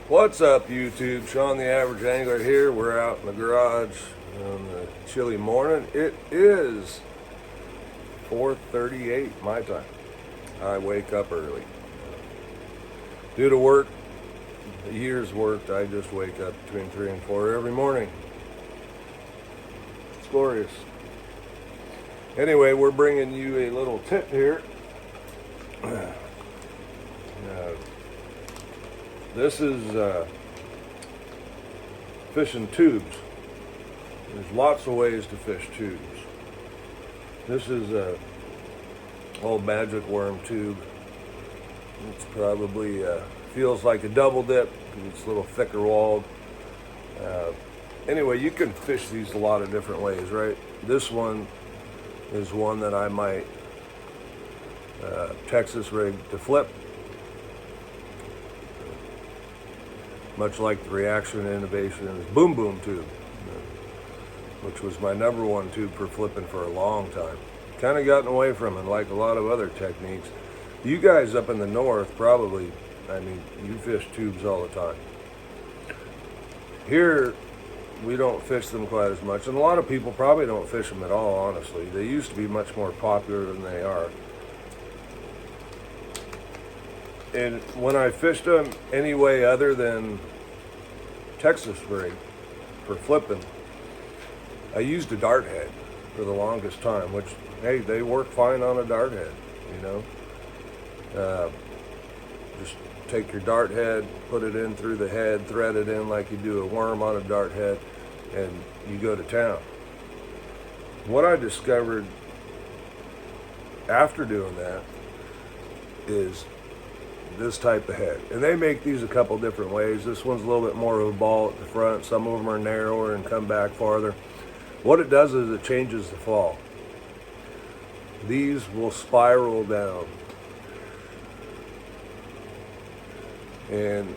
What's up, YouTube? Sean the Average Angler here. We're out in the garage on the chilly morning. It is 4:38 my time. I wake up early. Due to work, a year's work, I just wake up between 3 and 4 every morning. It's glorious. Anyway, we're bringing you a little tip here. This is fishing tubes. There's lots of ways to fish tubes. This is a old magic worm tube. It's probably feels like a double dip because it's a little thicker walled. Anyway, you can fish these a lot of different ways, right? This one is one that I might Texas rig to flip. Much like the Reaction Innovations Boom Boom tube, which was my number one tube for flipping for a long time. Kind of gotten away from it, like a lot of other techniques. You guys up in the north probably, you fish tubes all the time. Here, we don't fish them quite as much, and a lot of people probably don't fish them at all, honestly. They used to be much more popular than they are. And when I fished them any way other than Texas rig for flipping, I used a dart head for the longest time, which, hey, they work fine on a dart head, you know. Just take your dart head, put it in through the head, thread it in like you do a worm on a dart head, and you go to town. What I discovered after doing that is this type of head, and they make these a couple different ways. This one's a little bit more of a ball at the front. Some of them are narrower and come back farther. What it does is it changes the fall. These will spiral down, and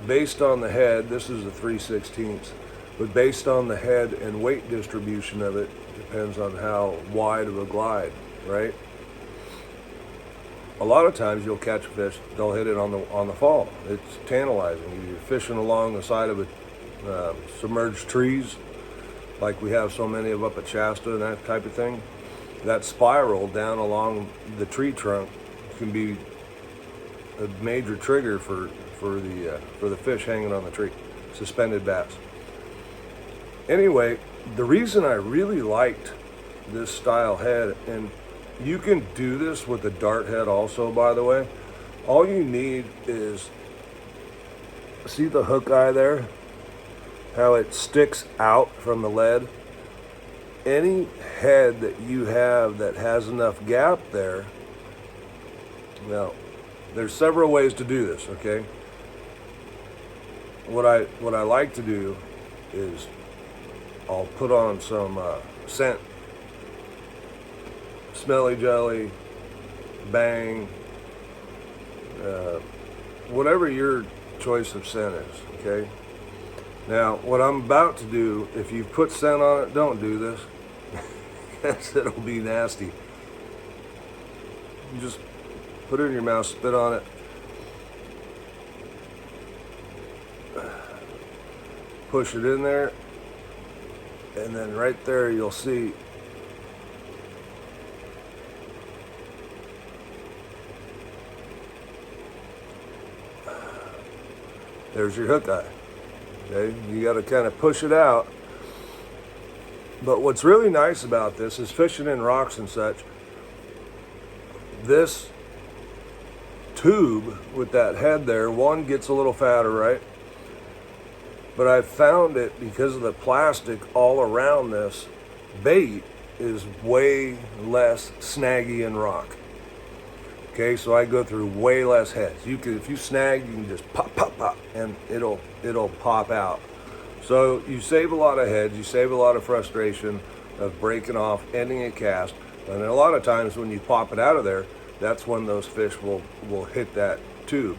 based on the head, this is a 3/16, but based on the head and weight distribution of it, depends on how wide of a glide, right? A lot of times you'll catch a fish, they'll hit it on the fall. It's tantalizing. You're fishing along the side of submerged trees, like we have so many of up at Shasta and that type of thing. That spiral down along the tree trunk can be a major trigger for the fish hanging on the tree, suspended bass. Anyway, the reason I really liked this style head, and you can do this with a dart head also, by the way. All you need is, see the hook eye there? How it sticks out from the lead? Any head that you have that has enough gap there, now, there's several ways to do this, okay? What I like to do is I'll put on some scent, Smelly Jelly, Bang, whatever your choice of scent is, okay? Now, what I'm about to do, if you put scent on it, don't do this, because it'll be nasty. You just put it in your mouth, spit on it, push it in there, and then right there you'll see there's your hook eye. Okay, you got to kind of push it out. But what's really nice about this is fishing in rocks and such. This tube with that head there, one gets a little fatter, right? But I found it because of the plastic all around this bait is way less snaggy in rock. Okay, so I go through way less heads. You can, if you snag, you can just pop, pop, pop, and it'll pop out. So you save a lot of heads, you save a lot of frustration of breaking off, ending a cast, and a lot of times when you pop it out of there, that's when those fish will hit that tube.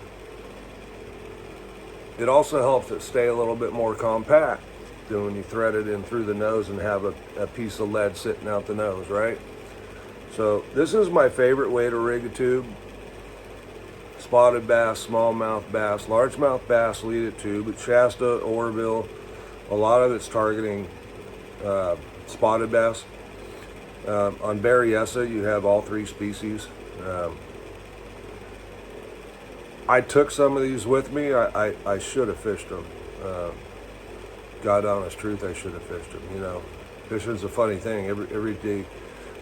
It also helps it stay a little bit more compact than when you thread it in through the nose and have a piece of lead sitting out the nose, right? So this is my favorite way to rig a tube. spotted bass, smallmouth bass, largemouth bass lead it too, but Shasta, Oroville, a lot of it's targeting spotted bass. On Berryessa, you have all three species. I took some of these with me. I should have fished them. God honest truth, I should have fished them. You know, fishing's a funny thing. Every day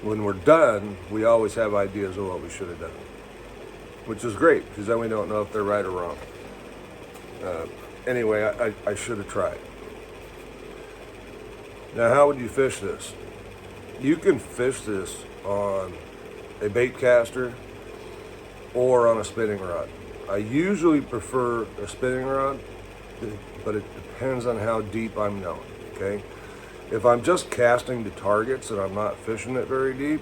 when we're done, we always have ideas of what we should have done, which is great because then we don't know if they're right or wrong. Anyway, I should have tried. Now, how would you fish this? You can fish this on a bait caster or on a spinning rod. I usually prefer a spinning rod, but it depends on how deep I'm going, okay? If I'm just casting to targets and I'm not fishing it very deep,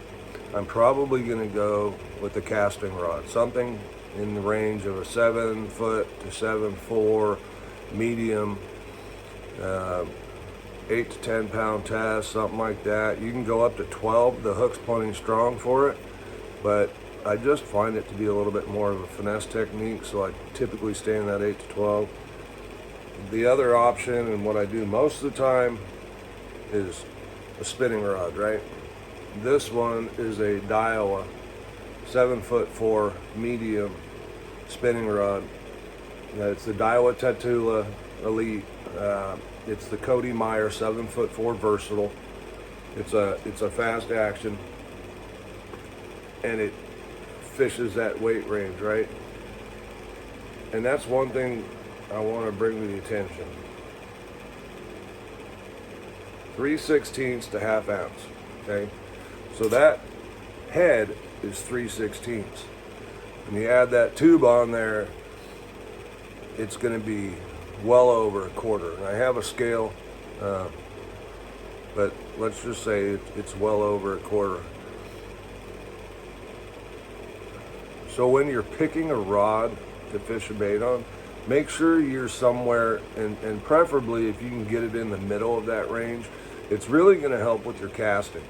I'm probably gonna go with a casting rod, something in the range of a 7 foot to 7.4 medium, 8 to 10 pound test, something like that. You can go up to 12. The hook's plenty strong for it, but I just find it to be a little bit more of a finesse technique, so I typically stay in that 8 to 12. The other option, and what I do most of the time, is a spinning rod, right? This one is a Daiwa 7'4" medium spinning rod. It's the Daiwa Tatula Elite. It's the Cody Meyer 7'4" versatile. It's a fast action, and it fishes that weight range, right? And that's one thing I want to bring to the attention. 3/16 to ½ ounce, okay? So that head is 3/16. When you add that tube on there, it's going to be well over a quarter. And I have a scale, but let's just say it's well over a quarter. So when you're picking a rod to fish a bait on, make sure you're somewhere, and preferably if you can get it in the middle of that range, it's really going to help with your casting,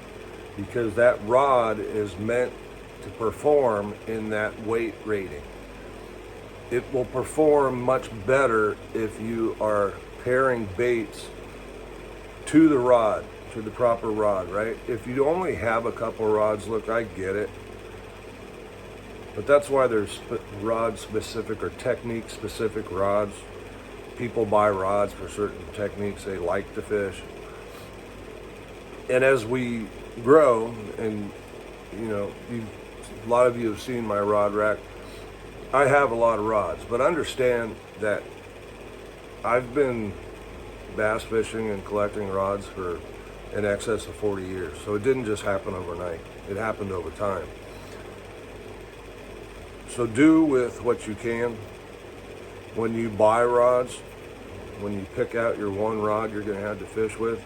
because that rod is meant to perform in that weight rating. It will perform much better if you are pairing baits to the rod, to the proper rod, right? If you only have a couple rods, look, I get it. But that's why there's rod specific or technique specific rods. People buy rods for certain techniques they like to fish. And as we grow, and you know, a lot of you have seen my rod rack, I have a lot of rods, but understand that I've been bass fishing and collecting rods for in excess of 40 years. So it didn't just happen overnight. It happened over time. So do with what you can. When you buy rods, when you pick out your one rod you're going to have to fish with,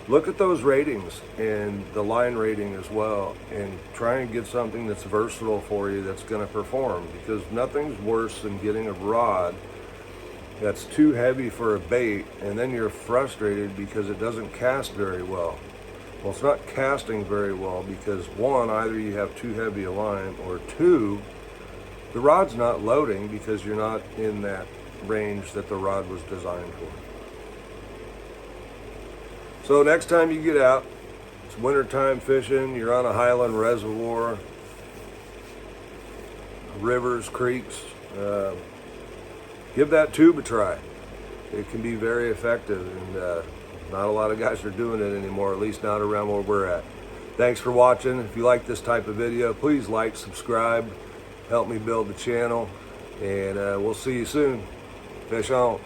look at those ratings and the line rating as well, and try and get something that's versatile for you, that's going to perform, because nothing's worse than getting a rod that's too heavy for a bait and then you're frustrated because it doesn't cast very well. Well, it's not casting very well because one, either you have too heavy a line, or two, the rod's not loading because you're not in that range that the rod was designed for. So next time you get out, it's wintertime fishing, you're on a highland reservoir, rivers, creeks, give that tube a try. It can be very effective, and not a lot of guys are doing it anymore, at least not around where we're at. Thanks for watching. If you like this type of video, please like, subscribe, help me build the channel, and we'll see you soon. Fish on.